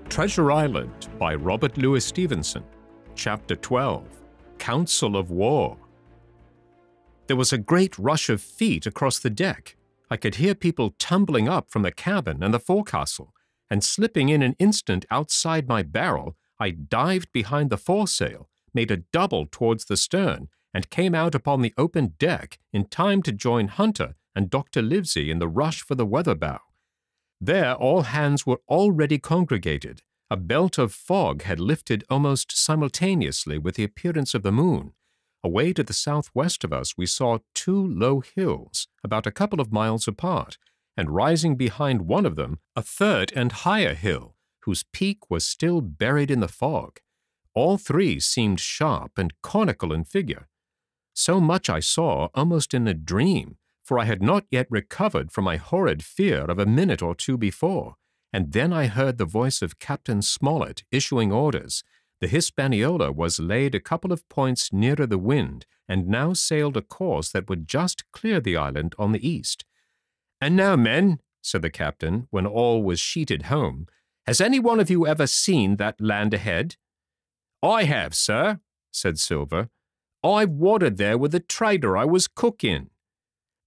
Treasure Island by Robert Louis Stevenson. Chapter 12. Council of War. There was a great rush of feet across the deck. I could hear people tumbling up from the cabin and the forecastle, and slipping in an instant outside my barrel, I dived behind the foresail, made a double towards the stern, and came out upon the open deck in time to join Hunter and Dr. Livesey in the rush for the weather bow. There all hands were already congregated. A belt of fog had lifted almost simultaneously with the appearance of the moon. Away to the southwest of us we saw two low hills, about a couple of miles apart, and rising behind one of them, a third and higher hill, whose peak was still buried in the fog. All three seemed sharp and conical in figure. So much I saw almost in a dream, for I had not yet recovered from my horrid fear of a minute or two before, and then I heard the voice of Captain Smollett issuing orders. The Hispaniola was laid a couple of points nearer the wind, and now sailed a course that would just clear the island on the east. "And now, men," said the captain, when all was sheeted home, "has any one of you ever seen that land ahead?" "I have, sir," said Silver. "I've watered there with the trader I was cook in."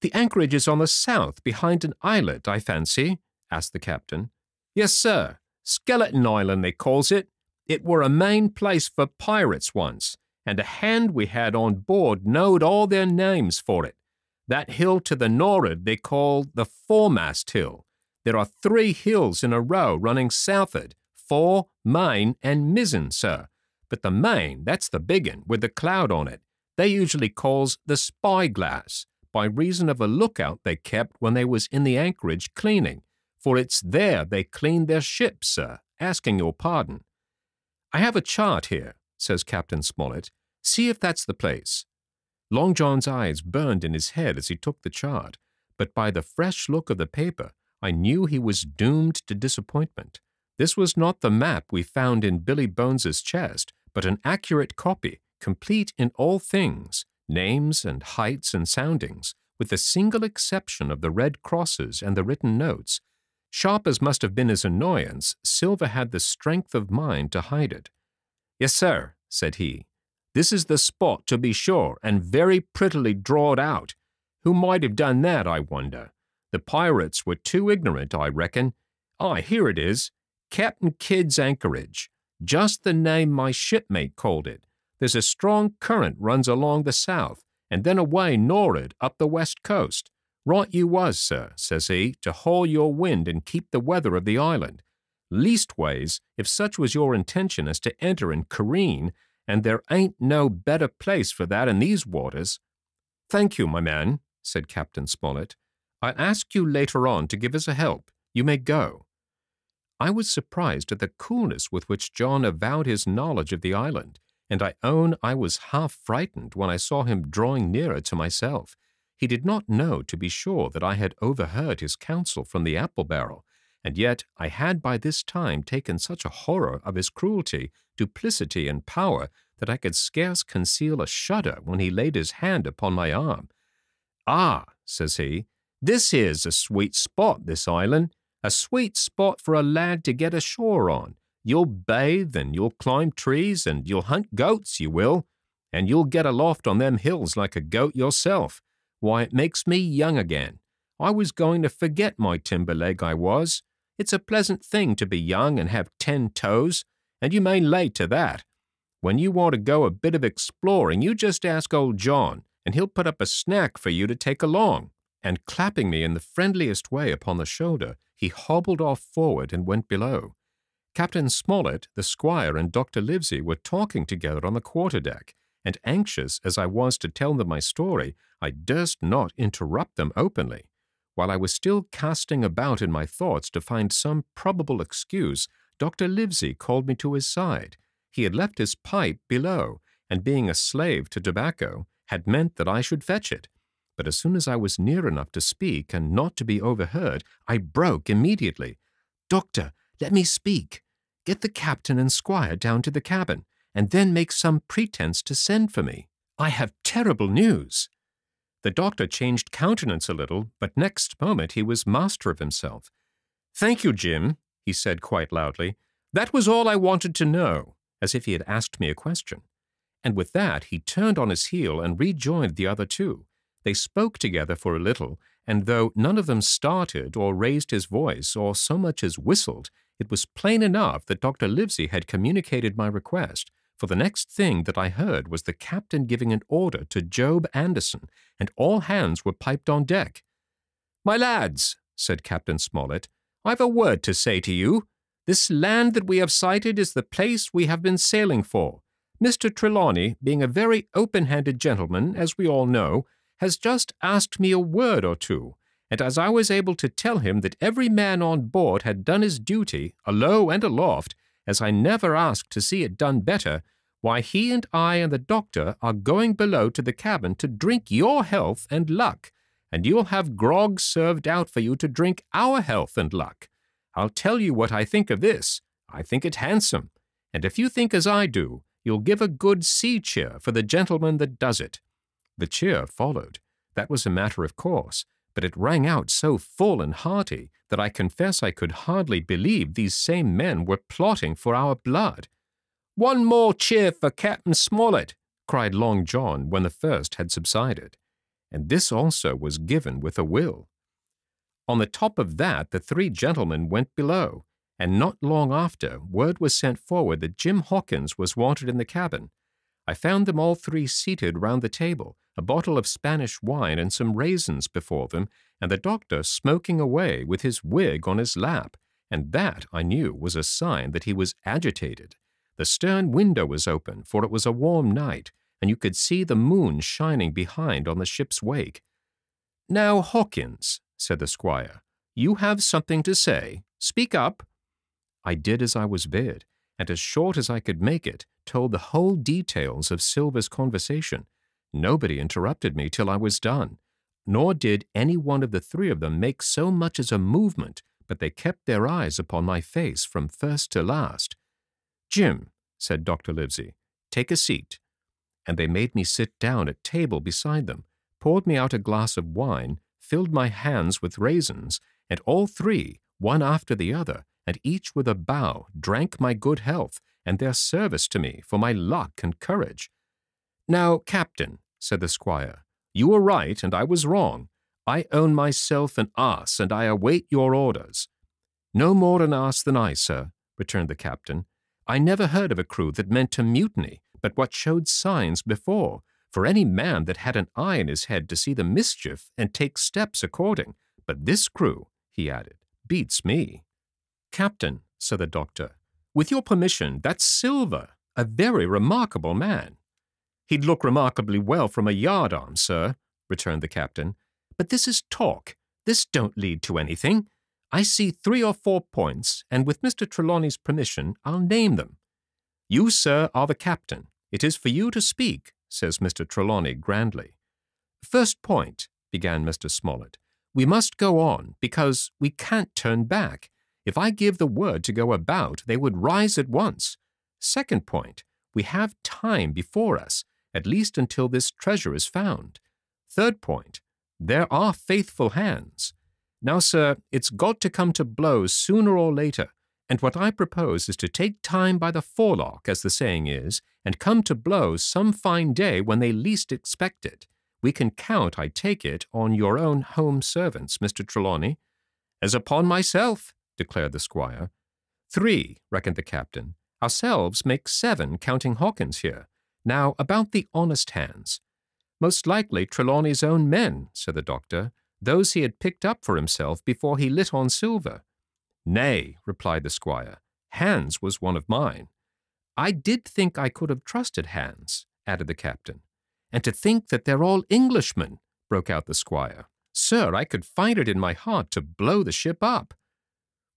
"The anchorage is on the south, behind an islet, I fancy?" asked the captain. "Yes, sir. Skeleton Island, they calls it. It were a main place for pirates once, and a hand we had on board knowed all their names for it. That hill to the nor'ard they call the foremast hill. There are 3 hills in a row running southward, fore, main, and mizzen, sir. But the main, that's the big un, with the cloud on it, they usually calls the spyglass, by reason of a lookout they kept when they was in the anchorage cleaning, for it's there they cleaned their ships, sir, asking your pardon." "I have a chart here," says Captain Smollett. "See if that's the place." Long John's eyes burned in his head as he took the chart, but by the fresh look of the paper, I knew he was doomed to disappointment. This was not the map we found in Billy Bones's chest, but an accurate copy, complete in all things, names and heights and soundings, with the single exception of the red crosses and the written notes. Sharp as must have been his annoyance, Silver had the strength of mind to hide it. "Yes, sir," said he. "This is the spot, to be sure, and very prettily drawed out. Who might have done that, I wonder? The pirates were too ignorant, I reckon. Here it is. Captain Kidd's anchorage. Just the name my shipmate called it. There's a strong current runs along the south, and then away nor'ard up the west coast. Right you was, sir," says he, "to haul your wind and keep the weather of the island. Leastways, if such was your intention as to enter and careen, and there ain't no better place for that in these waters." "Thank you, my man," said Captain Smollett. "I'll ask you later on to give us a help. You may go." I was surprised at the coolness with which John avowed his knowledge of the island, and I own I was half frightened when I saw him drawing nearer to myself. He did not know, to be sure, that I had overheard his counsel from the apple barrel, and yet I had by this time taken such a horror of his cruelty, duplicity, and power that I could scarce conceal a shudder when he laid his hand upon my arm. "Ah," says he, "this is a sweet spot, this island, a sweet spot for a lad to get ashore on. You'll bathe, and you'll climb trees, and you'll hunt goats, you will, and you'll get aloft on them hills like a goat yourself. Why, it makes me young again. I was going to forget my timber leg, I was. It's a pleasant thing to be young and have 10 toes, and you may lay to that. When you want to go a bit of exploring, you just ask old John, and he'll put up a snack for you to take along." And clapping me in the friendliest way upon the shoulder, he hobbled off forward and went below. Captain Smollett, the squire, and Dr. Livesey were talking together on the quarter-deck, and anxious as I was to tell them my story, I durst not interrupt them openly. While I was still casting about in my thoughts to find some probable excuse, Dr. Livesey called me to his side. He had left his pipe below, and being a slave to tobacco, had meant that I should fetch it. But as soon as I was near enough to speak and not to be overheard, I broke immediately. "Doctor, let me speak. Get the captain and squire down to the cabin, and then make some pretense to send for me. I have terrible news." The doctor changed countenance a little, but next moment he was master of himself. "Thank you, Jim," he said quite loudly. That was all I wanted to know, as if he had asked me a question. And with that he turned on his heel and rejoined the other two. They spoke together for a little, and though none of them started or raised his voice or so much as whistled, it was plain enough that Dr. Livesey had communicated my request, for the next thing that I heard was the captain giving an order to Job Anderson, and all hands were piped on deck. "My lads," said Captain Smollett, "I've a word to say to you. This land that we have sighted is the place we have been sailing for. Mr. Trelawney, being a very open-handed gentleman, as we all know, has just asked me a word or two, and as I was able to tell him that every man on board had done his duty, alow and aloft, as I never asked to see it done better, why he and I and the doctor are going below to the cabin to drink your health and luck, and you'll have grog served out for you to drink our health and luck. I'll tell you what I think of this. I think it handsome, and if you think as I do, you'll give a good sea cheer for the gentleman that does it." The cheer followed. That was a matter of course, but it rang out so full and hearty that I confess I could hardly believe these same men were plotting for our blood. "One more cheer for Captain Smollett," cried Long John when the first had subsided, and this also was given with a will. On the top of that the three gentlemen went below, and not long after word was sent forward that Jim Hawkins was wanted in the cabin. I found them all three seated round the table, a bottle of Spanish wine and some raisins before them, and the doctor smoking away with his wig on his lap, and that, I knew, was a sign that he was agitated. The stern window was open, for it was a warm night, and you could see the moon shining behind on the ship's wake. "Now, Hawkins," said the squire, "you have something to say. Speak up." I did as I was bid, and as short as I could make it, told the whole details of Silver's conversation. Nobody interrupted me till I was done, nor did any one of the three of them make so much as a movement, but they kept their eyes upon my face from first to last. "Jim," said Dr. Livesey, "take a seat." And they made me sit down at table beside them, poured me out a glass of wine, filled my hands with raisins, and all three, one after the other, and each with a bow, drank my good health and their service to me for my luck and courage. "Now, Captain," said the squire, "you were right and I was wrong. I own myself an ass, and I await your orders." "No more an ass than I, sir," returned the captain. "I never heard of a crew that meant to mutiny, but what showed signs before, for any man that had an eye in his head to see the mischief and take steps according. But this crew," he added, "beats me." "Captain," said the doctor, "with your permission, that's Silver, a very remarkable man." "He'd look remarkably well from a yardarm, sir," returned the captain. "But this is talk. This don't lead to anything. I see 3 or 4 points, and with Mr. Trelawney's permission, I'll name them." "You, sir, are the captain. It is for you to speak," says Mr. Trelawney grandly. "First point," began Mr. Smollett, "we must go on, because we can't turn back. If I give the word to go about, they would rise at once. Second point, we have time before us, at least until this treasure is found. Third point, there are faithful hands. Now, sir, it's got to come to blows sooner or later, and what I propose is to take time by the forelock, as the saying is, and come to blows some fine day when they least expect it. We can count, I take it, on your own home servants, Mr. Trelawney." "As upon myself," declared the squire. "3, reckoned the captain. "Ourselves make 7, counting Hawkins here. Now, about the honest hands." "Most likely Trelawney's own men," said the doctor, "those he had picked up for himself before he lit on Silver." "Nay," replied the squire, "Hans was one of mine." "I did think I could have trusted Hans," added the captain. "And to think that they're all Englishmen," broke out the squire. "Sir, I could find it in my heart to blow the ship up."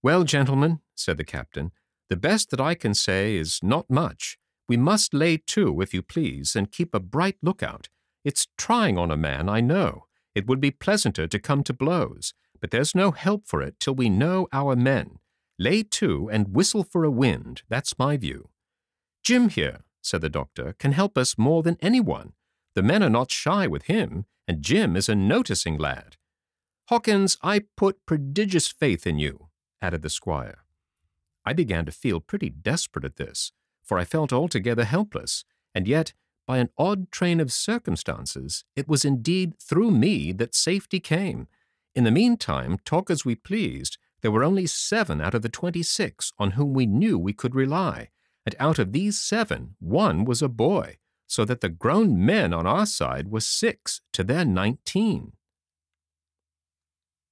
"Well, gentlemen," said the captain, "the best that I can say is not much. We must lay to, if you please, and keep a bright lookout. It's trying on a man, I know. It would be pleasanter to come to blows, but there's no help for it till we know our men. Lay to and whistle for a wind, that's my view." "Jim here," said the doctor, "can help us more than anyone. The men are not shy with him, and Jim is a noticing lad. Hawkins, I put prodigious faith in you," added the squire. I began to feel pretty desperate at this, for I felt altogether helpless, and yet, by an odd train of circumstances, it was indeed through me that safety came. In the meantime, talk as we pleased, there were only 7 out of the 26 on whom we knew we could rely, and out of these 7, 1 was a boy, so that the grown men on our side were 6 to their 19.